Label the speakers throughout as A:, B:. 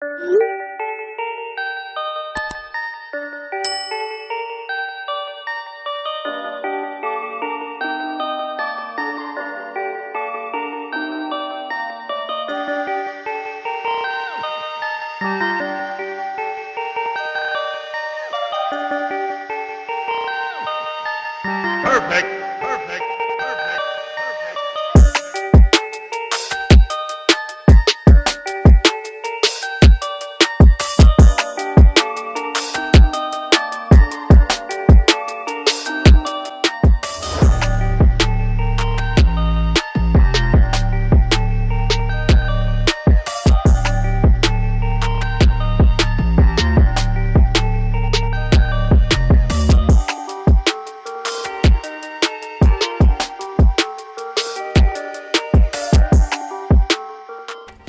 A: Perfect, perfect, perfect, perfect.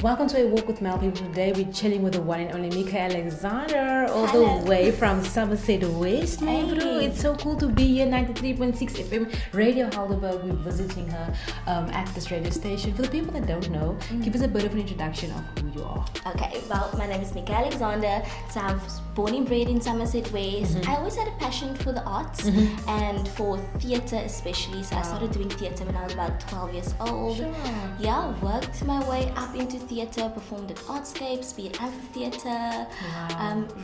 B: Welcome to A Walk with Mel People. Today we're chilling with the one and only Micka Alexander, all the way from Somerset West.
C: Hey.
B: It's so cool to be here, 93.6 FM, Radio Helderberg. We're visiting her at this radio station. For the people that don't know, give us a bit of an introduction of who you are.
C: Okay, well, my name is Micka Alexander. So I was born and bred in Somerset West. I always had a passion for the arts and for theatre especially. So I started doing theatre when I was about 12 years old.
B: Sure.
C: Yeah, worked my way up into theatre, performed at Artscapes, be it amphitheatre.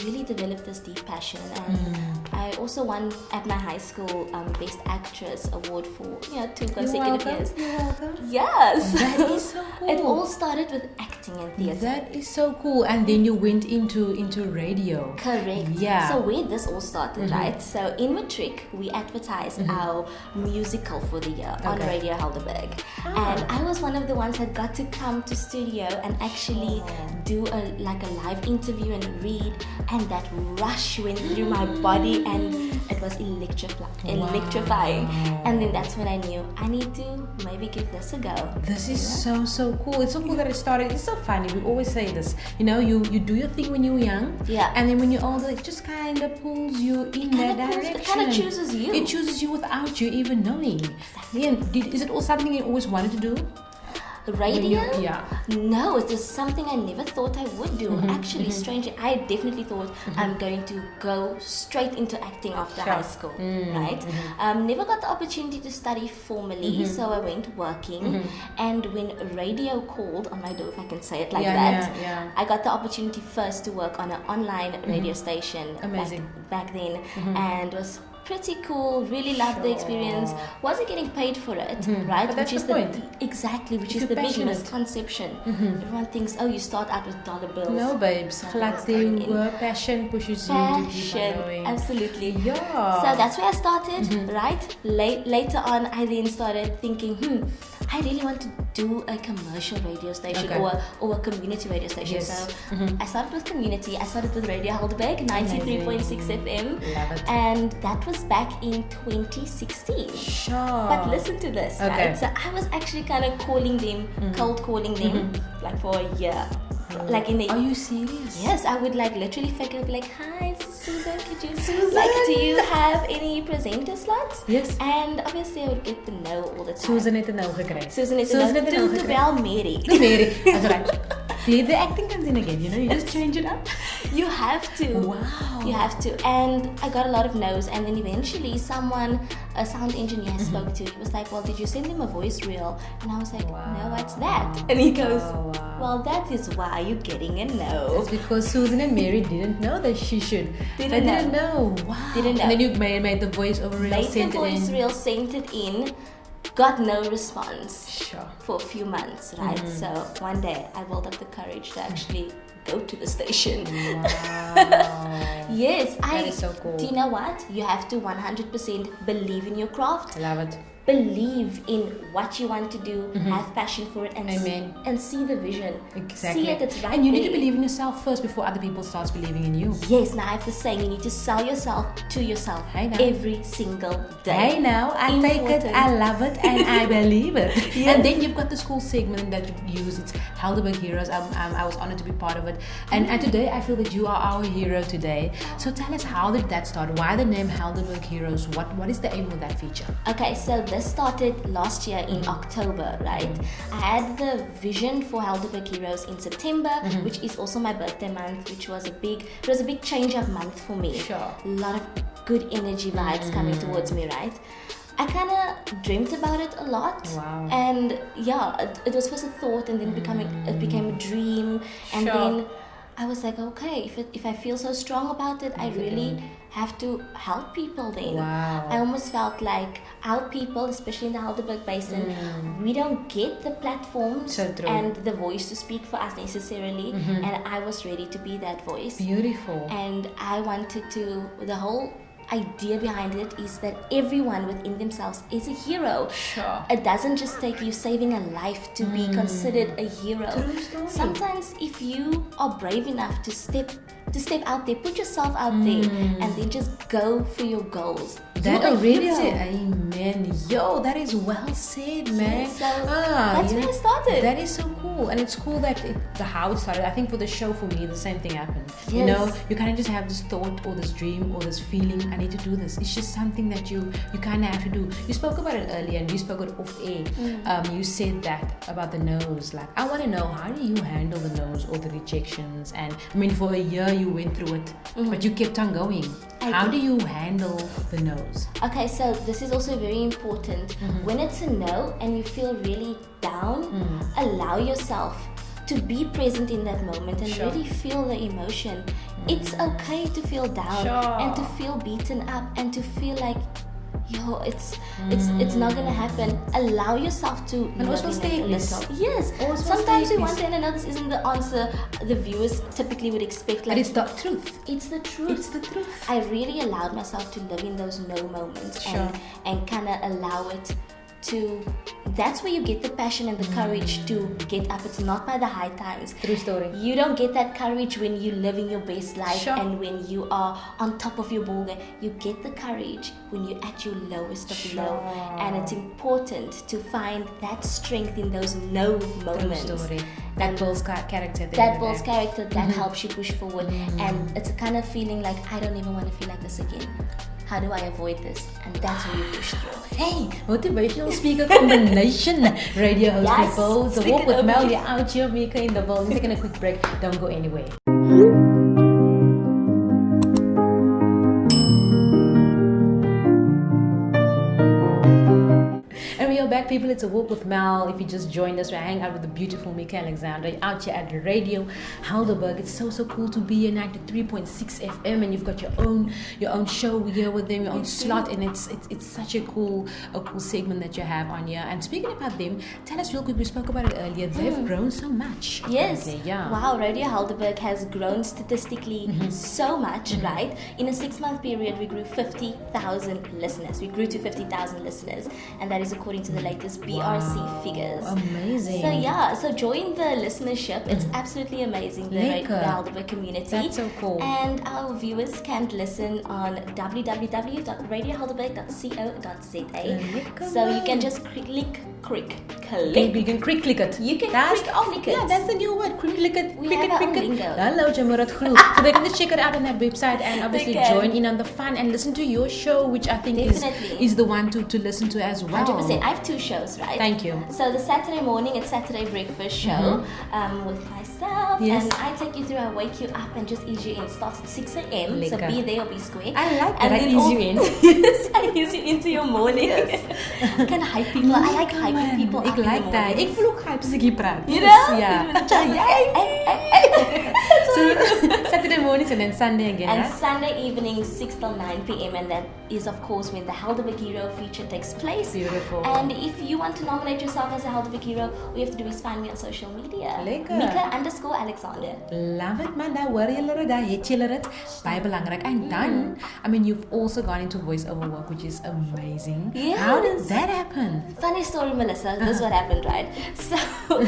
C: Really developed this deep passion. And I also won at my high school Best Actress Award for 2 consecutive years.
B: You're welcome.
C: Yes.
B: That is so cool.
C: It all started with acting and theatre.
B: That is so cool. And then you went into radio.
C: Correct.
B: Yeah.
C: So where this all started, right? So in Matric, we advertised our musical for the year on
B: Okay.
C: Radio Helderberg. And I was one of the ones that got to come to studio and actually do a live interview and read, and that rush went through my body and it was electrifying. And then that's when I knew I need to maybe give this a go.
B: This is so cool. It's so cool that it started. It's so funny. We always say this. You do your thing when you're young.
C: Yeah.
B: And then when you're older, it just kind of pulls you in that direction.
C: It kind of chooses you.
B: It chooses you without you even knowing.
C: Exactly.
B: And is it all something you always wanted to do?
C: Radio?
B: Yeah.
C: No, it was something I never thought I would do. Actually, strangely, I definitely thought I'm going to go straight into acting after high school, right? Never got the opportunity to study formally, so I went working. And when radio called on my door, if I can say it like that, I got the opportunity first to work on an online radio station.
B: Amazing.
C: Back then, and was pretty cool. Really loved the experience. Wasn't getting paid for it, right?
B: But that's
C: which is
B: the point.
C: Exactly, which
B: If
C: is
B: you're
C: the big
B: passionate.
C: misconception. Everyone thinks, oh, you start out with dollar bills.
B: No, babes. Glad they were passion pushes you to keep on going.
C: Absolutely.
B: Yeah.
C: So that's where I started, right? Later on, I then started thinking, I really want to do a commercial radio station or a community radio station.
B: Yes.
C: So I started with community. I started with Radio Helderberg, 93.6 FM.
B: Love it.
C: And that was back in 2016.
B: Sure.
C: But listen to this,
B: Okay.
C: right? So I was actually kind of calling them, cold calling them, like for a year. Like in the
B: Are you serious?
C: Yes, I would literally fake up hi, this is Susan, could you do you have any presenter slots?
B: Yes.
C: And obviously I would get the no all the time.
B: Susan het 'n nou gekry.
C: Susan het to bel Mary.
B: Mary. That's right. See, the acting comes in again, you just change it up.
C: You have to.
B: Wow.
C: You have to. And I got a lot of no's, and then eventually a sound engineer I spoke to, he was like, well, did you send them a voice reel? And I was like, no, what's that? And he goes, well, that is why you're getting a no.
B: It's because Susan and Mary didn't know that she should. They didn't know. Wow.
C: Didn't know.
B: And then you made the voice over reel,
C: Made the
B: sent it
C: voice
B: in.
C: reel, sent it in, got no response
B: Sure.
C: for a few months, right? So one day I built up the courage to actually go to the station.
B: Wow.
C: Yes,
B: That is so cool.
C: Do you know what? You have to 100% believe in your craft.
B: Love it.
C: Believe in what you want to do, have passion for it, and
B: Amen.
C: and see the vision.
B: Exactly.
C: See it, it's right
B: and you need
C: there.
B: to believe in yourself first before other people start believing in you.
C: Yes, now I have the saying, you need to sell yourself to yourself
B: Hey now.
C: every single day.
B: Hey now, I take it,
C: Important.
B: I love it, and I believe it.
C: Yes.
B: And then you've got this cool segment that you use. It's Helderberg Heroes. I was honored to be part of it. And today I feel that you are our hero today. So tell us, how did that start? Why the name Helderberg Heroes? What is the aim of that feature?
C: Okay, so this started last year in October, right? I had the vision for Helderberg Heroes in September, which is also my birthday month, which was a big change of month for me.
B: Sure.
C: A lot of good energy vibes coming towards me, right? I kind of dreamt about it a lot.
B: Wow.
C: And yeah, it was first a thought, and then it became a dream, and then I was like, okay, if I feel so strong about it, I really have to help people then.
B: Wow.
C: I almost felt like our people, especially in the Helderberg Basin, we don't get the platforms
B: So true.
C: and the voice to speak for us necessarily, and I was ready to be that voice.
B: Beautiful.
C: And I wanted to, the whole idea behind it is that everyone within themselves is a hero.
B: Sure.
C: It doesn't just take you saving a life to be considered a hero.
B: True story.
C: Sometimes if you are brave enough to step out there, put yourself out there, and then just go for your goals.
B: That
C: You're a
B: already is
C: hero.
B: it. Amen. Yo, that is well said, man.
C: So that's where I started.
B: That is so cool. And it's cool that how it started. I think for the show, for me, the same thing happened. You know, you kind of just have this thought or this dream or this feeling, I need to do this. It's just something that you kind of have to do. You spoke about it earlier and you spoke it off air. You said that about the no's. Like, I want to know, how do you handle the no's or the rejections? And I mean, for a year you went through it, but you kept on going. How do you handle the no's?
C: Okay, so this is also very important. When it's a no and you feel really down, allow yourself to be present in that moment and really feel the emotion. It's okay to feel down and to feel beaten up and to feel like, yo, it's not gonna happen. Allow yourself to
B: And also stay at peace.
C: Yes.
B: Also
C: Sometimes
B: stay
C: we
B: at
C: want to, and I know this isn't the answer the viewers typically would expect.
B: But it's the truth.
C: It's the truth.
B: It's the truth.
C: I really allowed myself to live in those no moments and kind of allow it to. That's where you get the passion and the courage to get up. It's not by the high times.
B: True story.
C: You don't get that courage when you're living your best life and when you are on top of your ball game. You get the courage when you're at your lowest of low. And it's important to find that strength in those no moments.
B: True story. That builds character.
C: That builds character. That helps you push forward. And it's a kind of feeling like, I don't even want to feel like this again. How do I avoid this? And that's when you push through.
B: Hey, motivational speaker combination. Radio host people. The Walk with Mel, you're out here, Mika in the building. Taking a quick break. Don't go anywhere. And we are back, people. It's a Walk with Mel. If you just joined us, we're hanging out with the beautiful Mika Alexander out here at Radio Helderberg. It's so cool to be here, 93.6 FM, and you've got your own show here with them, your own slot, and it's such a cool segment that you have on here. And speaking about them, tell us real quick. We spoke about it earlier. They've grown so much.
C: Yes.
B: Yeah.
C: Wow. Radio Helderberg has grown statistically so much, right? In a 6-month period, we grew 50,000 listeners. We grew to 50,000 listeners, and that is according to the latest BRC figures.
B: Amazing.
C: So join the listenership. It's absolutely amazing, the Helderberg community.
B: That's so cool.
C: And our viewers can listen on www.radiohelderberg.co.za. So you can just click.
B: You can click it.
C: You can click it.
B: Yeah, that's the new word. Click it.
C: We have our lingo.
B: Hello, Jamurat Groep. So they can just check it out on that website and obviously join in on the fun and listen to your show, which I think is the one to listen to as well.
C: 100%. I have 2 shows, right?
B: Thank you.
C: So the Saturday morning, it's Saturday breakfast show with myself, and I take you through. I wake you up and just ease you in. Starts at 6 a.m. So be there or be square.
B: I like that.
C: And
B: I ease you in.
C: Yes, I ease you into your morning. Yes. I can hype people. I like hyping people up in the morning.
B: that. Ik wil ook hype as ik praat.
C: You know?
B: Yeah. So Saturday mornings and then Sunday again.
C: And Sunday evening 6 till 9 p.m. and that is of course when the Helderberg Hero feature takes place.
B: Beautiful.
C: And if you want to nominate yourself as a Helderberg Hero, all you have to do is find me on social media.
B: Lekker.
C: Micka_Alexander.
B: Love it, man. Daar hoor julle dit, daar het julle dit. Baie belangrik. And dan, I mean, you've also gone into voiceover work, which is amazing.
C: Yes.
B: How did that happen?
C: Funny story, Melissa. This is what happened, right? So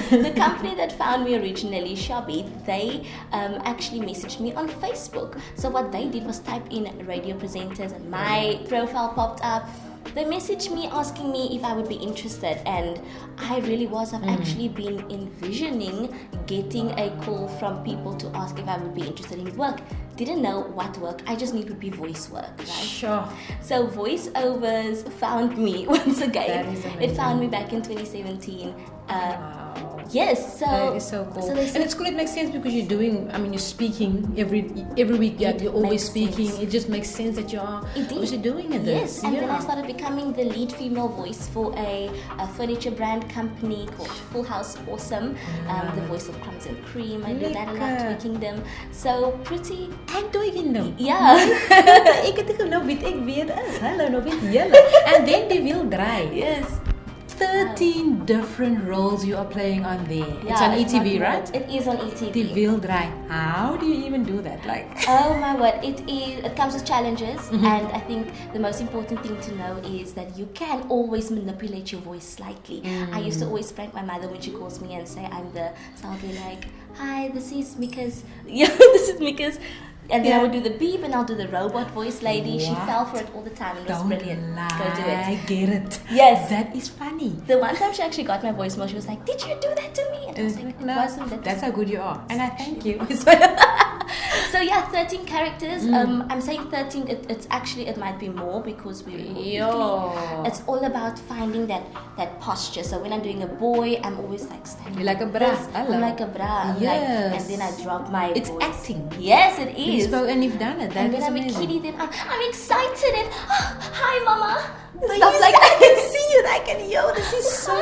C: the company that found me originally, Shabby, they actually messaged me on Facebook. So what they did was type in radio presenters and my profile popped up. they messaged me asking me if I would be interested, and I really was. I've actually been envisioning getting a call from people to ask if I would be interested in work. Didn't know what work, I just knew it would be voice work, right?
B: Sure.
C: So voiceovers found me once again.
B: That is amazing.
C: It found me back in 2017.
B: Wow.
C: Yes, so
B: That is so cool.
C: they
B: And
C: said-
B: it's cool. It makes sense because you're doing. I mean, you're speaking every week. Yeah,
C: It
B: you're always
C: makes
B: speaking.
C: sense.
B: It just makes sense that you are
C: It did.
B: obviously doing it.
C: Yes, and then I
B: Yeah.
C: started becoming the lead female voice for a furniture brand company called Full House Awesome. The voice of Crumbs and Cream. I do that a lot,
B: Lekker.
C: Toy Kingdom. So pretty,
B: En Toy Kingdom.
C: yeah.
B: Ek het nou weet ek weet is. Hallo, nou weet julle. And then die wiel draai.
C: Yes.
B: 13 different roles you are playing on there. It's
C: Yeah,
B: on
C: not
B: ETV,
C: more.
B: right?
C: It is on ETV.
B: Die wiel draai. How do you even do that? Like
C: Oh my word, it comes with challenges, and I think the most important thing to know is that you can always manipulate your voice slightly. I used to always prank my mother when she calls me and say I'm the, so I'll be like, hi, this is Mika's, this is Mika's, and then I would do the beep and I'll do the robot voice lady. She
B: What?
C: fell for it all the time and it was
B: don't
C: brilliant.
B: lie.
C: Go do
B: I
C: it.
B: get it.
C: Yes.
B: That is funny.
C: The one time she actually got my voicemail, she was like, did you do that to me? And I was like, it
B: No,
C: wasn't. That
B: that's how good you are. And I thank you.
C: So yeah, 13 characters. I'm saying 13. It's actually, it might be more because we record weekly.
B: Yo.
C: It's all about finding that posture. So when I'm doing a boy, I'm always like standing.
B: You're like a bra.
C: this.
B: Hello.
C: I'm like a bra. I'm
B: Yes.
C: Like, and then I drop my
B: It's
C: voice.
B: acting.
C: Yes, it
B: You
C: is.
B: spoke and you've done it. That
C: And
B: is
C: when I'm a
B: amazing.
C: kiddie, then I'm excited and hi, mama.
B: But
C: Stuff
B: you
C: like
B: said,
C: that.
B: I can see it. I can yo. This is so.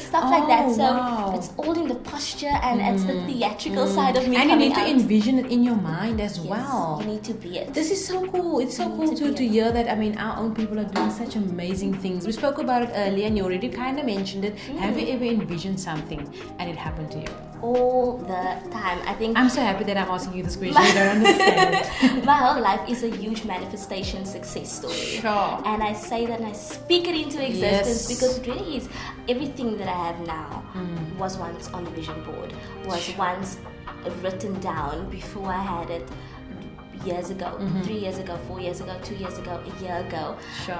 C: Stuff like that.
B: Oh,
C: So
B: wow.
C: it's all in the posture and it's the theatrical side of me
B: And you
C: coming
B: need to
C: out.
B: envision it in your mind as
C: Yes,
B: well.
C: you need to be it.
B: This is so cool. It's so
C: You
B: cool
C: need to
B: to
C: be
B: hear that. I mean, our own people are doing such amazing things. We spoke about it earlier and you already kind of mentioned it. Have you ever envisioned something and it happened to you?
C: All the time. I think
B: I'm so happy that I'm asking you this question. You don't understand.
C: my whole life is a huge manifestation success story.
B: Sure.
C: And I say that and I speak it into existence
B: Yes.
C: because it really is. Everything that I have now was once on the vision board, was once written down before I had it years ago, 3 years ago, 4 years ago, 2 years ago, a year ago.
B: Sure.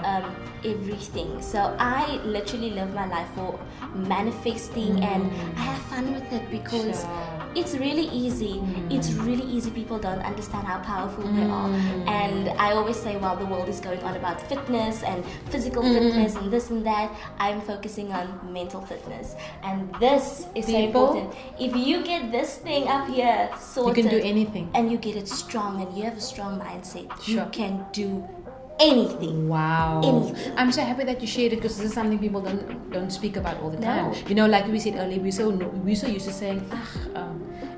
C: Everything. So I literally live my life for manifesting and I have fun with it because
B: Sure.
C: it's really easy. It's really easy. People don't understand how powerful they are. And I always say, while the world is going on about fitness and physical fitness and this and that, I'm focusing on mental fitness. And this is so
B: People?
C: important. If you get this thing up here
B: You
C: sorted,
B: can do anything.
C: and you get it strong and you have a strong mindset, you
B: Sure.
C: can do anything.
B: Wow.
C: Anything.
B: I'm so happy that you shared it because this is something people don't speak about all the time.
C: No.
B: You know, like we said earlier, we're so used to saying,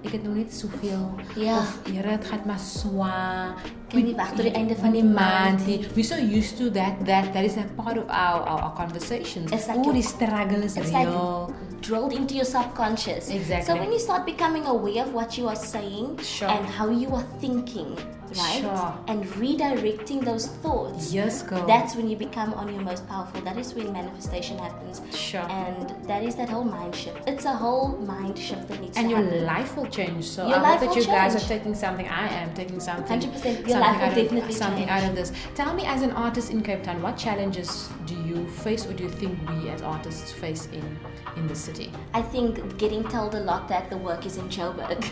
B: ek het nog net soveel.
C: Ja.
B: Of, Here, het gaat maar zwaar.
C: Kan nie wag tot die einde van die maand nie.
B: We're so used to that is a part of our conversations.
C: It's like
B: oh,
C: your-
B: the struggle is
C: It's
B: real.
C: like drilled into your subconscious.
B: Exactly.
C: So when you start becoming aware of what you are saying
B: Sure.
C: and how you are thinking, right?
B: Sure.
C: And redirecting those thoughts.
B: Yes, girl.
C: That's when you become on your most powerful. That is when manifestation happens.
B: Sure.
C: And that is that whole mind shift. It's a whole mind shift that needs
B: And
C: to
B: your
C: happen.
B: life will change. So
C: Your
B: I
C: life
B: hope that
C: will
B: you guys are
C: change.
B: taking something. I am taking something.
C: 100%. Your life will definitely
B: something
C: change.
B: out of this. Tell me, as an artist in Cape Town, what challenges do you face, or do you think we as artists face in the city?
C: I think getting told a lot that the work is in Joburg.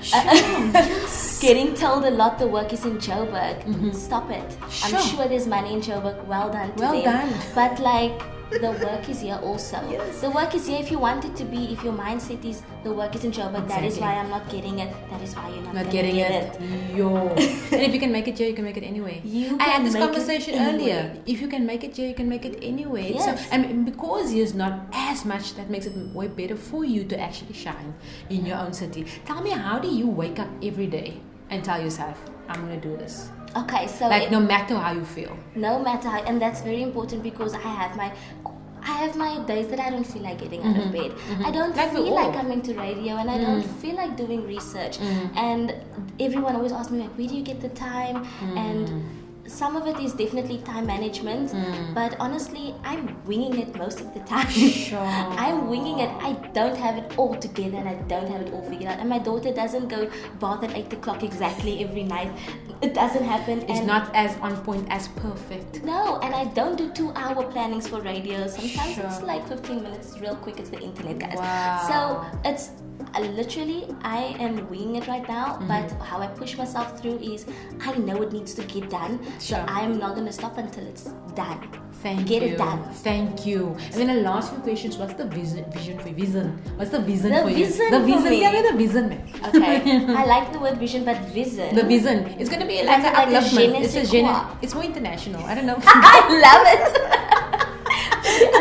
B: Yes.
C: Getting told a lot the work is in Joburg. Stop it.
B: Sure.
C: I'm sure there's money in Joburg. Well done to
B: Well
C: them.
B: done.
C: But like, the work is here also.
B: Yes.
C: The work is here if you want it to be. If your mindset is the work is in Joburg, that is
B: Exactly.
C: why I'm not getting it. That is why you're not
B: Not
C: gonna
B: getting
C: get
B: it. Yo. And if you can make it here, you can make it anywhere.
C: You
B: I had
C: can
B: this
C: make it
B: conversation
C: anywhere.
B: earlier. If you can make it here, you can make it anywhere.
C: Yes.
B: So, and because here's not as much, that makes it way better for you to actually shine in your own city. Tell me, how do you wake up every day and tell yourself, I'm going to do this?
C: Okay, so
B: Like, no matter how you feel.
C: no matter how, and that's very important because I have my days that I don't feel like getting out of bed. I don't
B: Like we
C: feel
B: all.
C: like coming to radio, and I don't feel like doing research. And everyone always asks me like, where do you get the time? And some of it is definitely time management, but honestly, I'm winging it most of the time.
B: Sure.
C: I'm winging it. I don't have it all together and I don't have it all figured out. And my daughter doesn't go bath at 8 o'clock exactly every night. It doesn't happen.
B: It's not as on point, as perfect.
C: No, and I don't do 2-hour plannings for radio. Sometimes
B: Sure.
C: it's like 15 minutes, real quick. It's the internet, guys.
B: Wow.
C: So it's literally, I am winging it right now, but how I push myself through is I know it needs to get done.
B: Sure.
C: So I'm not going to stop until it's done.
B: Thank
C: Get
B: you.
C: it done.
B: Thank you. And then the last few questions, what's the vision for vision? What's the vision
C: The
B: for you?
C: vision
B: The
C: for
B: vision.
C: me.
B: Yeah, the vision, man.
C: Okay, I like the word vision, but vision.
B: The vision. It's gonna be like
C: Is it
B: an
C: like a je ne
B: upliftment. It's a
C: sais
B: gen.
C: quoi?
B: It's more international. I don't know.
C: I love it.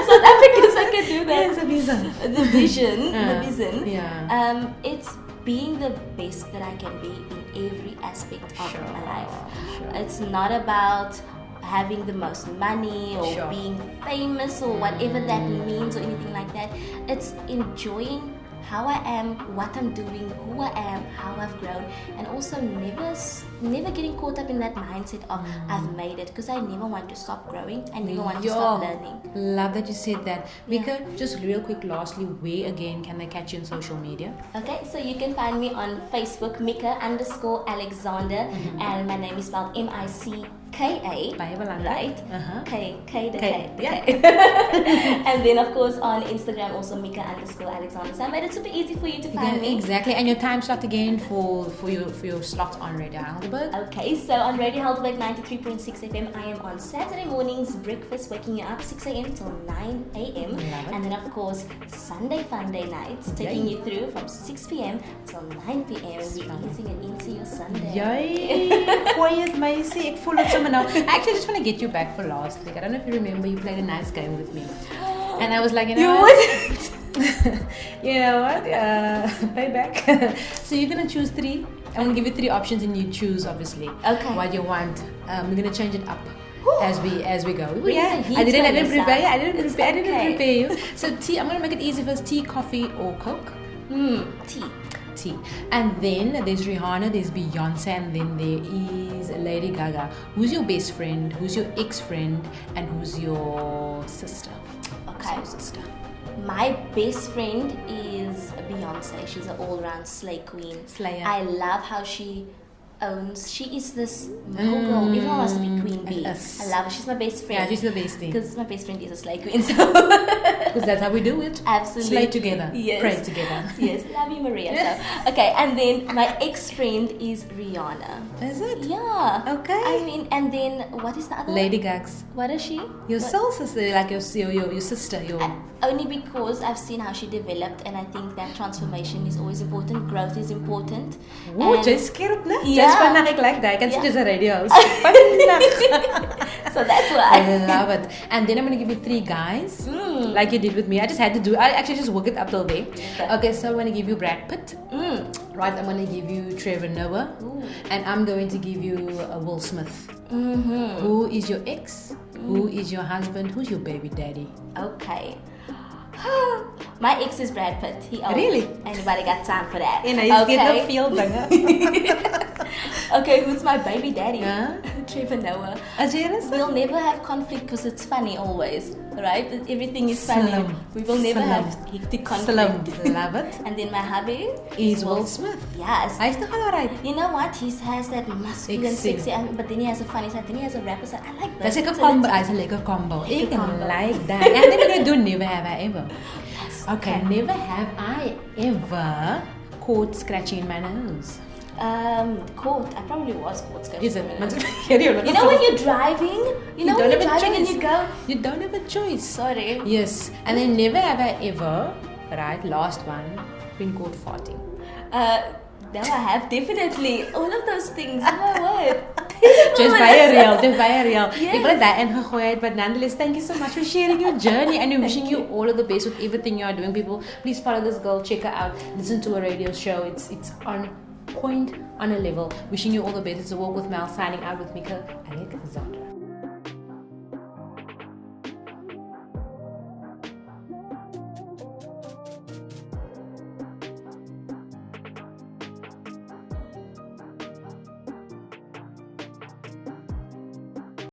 C: South Africans, I can do
B: Yeah,
C: that.
B: it's a vision.
C: The vision, the vision.
B: Yeah.
C: It's being the best that I can be in every aspect of
B: Sure,
C: my life.
B: sure.
C: It's not about having the most money or
B: Sure.
C: being famous or whatever that means or anything like that. It's enjoying how I am, what I'm doing, who I am, how I've grown, and also never getting caught up in that mindset of I've made it, because I never want to stop growing. I never want to stop learning.
B: Love that you said that.
C: Yeah.
B: Mika, just real quick, lastly, where again can I catch you on social media?
C: Okay, so you can find me on Facebook, Micka_Alexander, and my name is spelled Micka.
B: Baie belangrik.
C: Right?
B: Uh-huh.
C: The
B: K,
C: K.
B: yeah.
C: And then, of course, on Instagram, also Micka_Alexander. So I made it super easy for you to find me.
B: Exactly. And your time slot again for your slot on Radio Helderberg.
C: Okay, so on Radio Helderberg 93.6 FM, I am on Saturday mornings, breakfast, waking you up 6 a.m. till 9 a.m.
B: Love it.
C: And then, of course, Sunday fun day nights, taking you through from 6 p.m. till 9 p.m. We're easing it into your Sunday.
B: Yay! Quiet, Macy. Ek voel dit sommer nou. I actually just want to get you back for last week. I don't know if you remember, you played a nice game with me. And I was like, you know what? You know what? Payback. So you're going to choose 3. I'm going to give you 3 options and you choose, obviously,
C: Okay.
B: what you want. We're going to change it up as we go.
C: Bring the heat
B: I didn't
C: on
B: prepare you.
C: yourself.
B: I didn't
C: It's
B: prepare
C: okay.
B: you. So tea, I'm going to make it easy first. Tea, coffee or Coke?
C: Tea.
B: And then there's Rihanna, there's Beyonce, and then there is Lady Gaga. Who's your best friend? Who's your ex-friend? And who's your sister?
C: Okay.
B: Soul sister.
C: My best friend is Beyonce. She's an all-round slay queen.
B: Slayer.
C: I love how she owns. She is this girl. Everyone wants to be queen bee.
B: Yes.
C: I love her. She's my best friend.
B: Yeah, she's the best thing.
C: Because my best friend is a slay queen. So
B: Because that's how we do it.
C: absolutely.
B: Slay together.
C: Yes.
B: Pray together.
C: Yes. Love you, Maria. So, okay, and then my ex-friend is Rihanna.
B: Is it?
C: Yeah.
B: Okay.
C: I mean, and then what is the other
B: Lady
C: one?
B: Gags.
C: What is she?
B: Your
C: What-
B: soul sister, like your sister, your...
C: Only because I've seen how she developed, and I think that transformation is always important. Growth is important.
B: Ooh,
C: And-
B: just skerp, né?
C: Yeah.
B: Just vandag ek like that. I can see
C: Yeah.
B: just a radio.
C: So that's why.
B: I love it. And then I'm going to give you 3 guys, like you did with me. I just had to do, I actually just work it up till there. Okay, so I'm going to give you Brad Pitt. Right, I'm going to give you Trevor Noah. And I'm going to give you Will Smith. Who is your ex? Who is your husband? Who's your baby daddy?
C: Okay. My ex is Brad Pitt. He old.
B: Really?
C: Anybody got time for that?
B: En hy is net nou veel dinge.
C: Okay, who's my baby daddy?
B: Yeah.
C: Trevor Noah.
B: As jy is?
C: We'll never have conflict because it's funny always, right? Everything is funny.
B: Slim.
C: We will never
B: Slim.
C: have hectic conflict.
B: Slim. Love it.
C: And then my hubby
B: Is Will Smith.
C: Yes.
B: Hy is nog alright.
C: You know what? He has that masculine,
B: Sexy.
C: sexy, but then he has a funny side. Then he has a rapper side. I like
B: That's
C: that.
B: like a combo. Hy's 'n lekker combo. Ek
C: combo.
B: like that. And then we're going to do never have I ever.
C: Yes.
B: Okay, never have I ever caught scratching in my nose.
C: Caught. I probably was caught.
B: Is it?
C: You know when you're driving? You know when you're driving and you go,
B: You don't have a choice.
C: sorry.
B: Yes. And then never have I ever, right, last one, been caught farting.
C: No, I have definitely. All of those things. Oh my word.
B: Just by a real, just by a real.
C: Yes.
B: Ek wil dit ingegooid het, but nonetheless, thank you so much for sharing your journey and we're wishing you all of the best with everything you are doing. People, please follow this girl, check her out, listen to her radio show. It's on point, on a level. Wishing you all the best. It's a walk with Mel, signing out with Micka Alexander.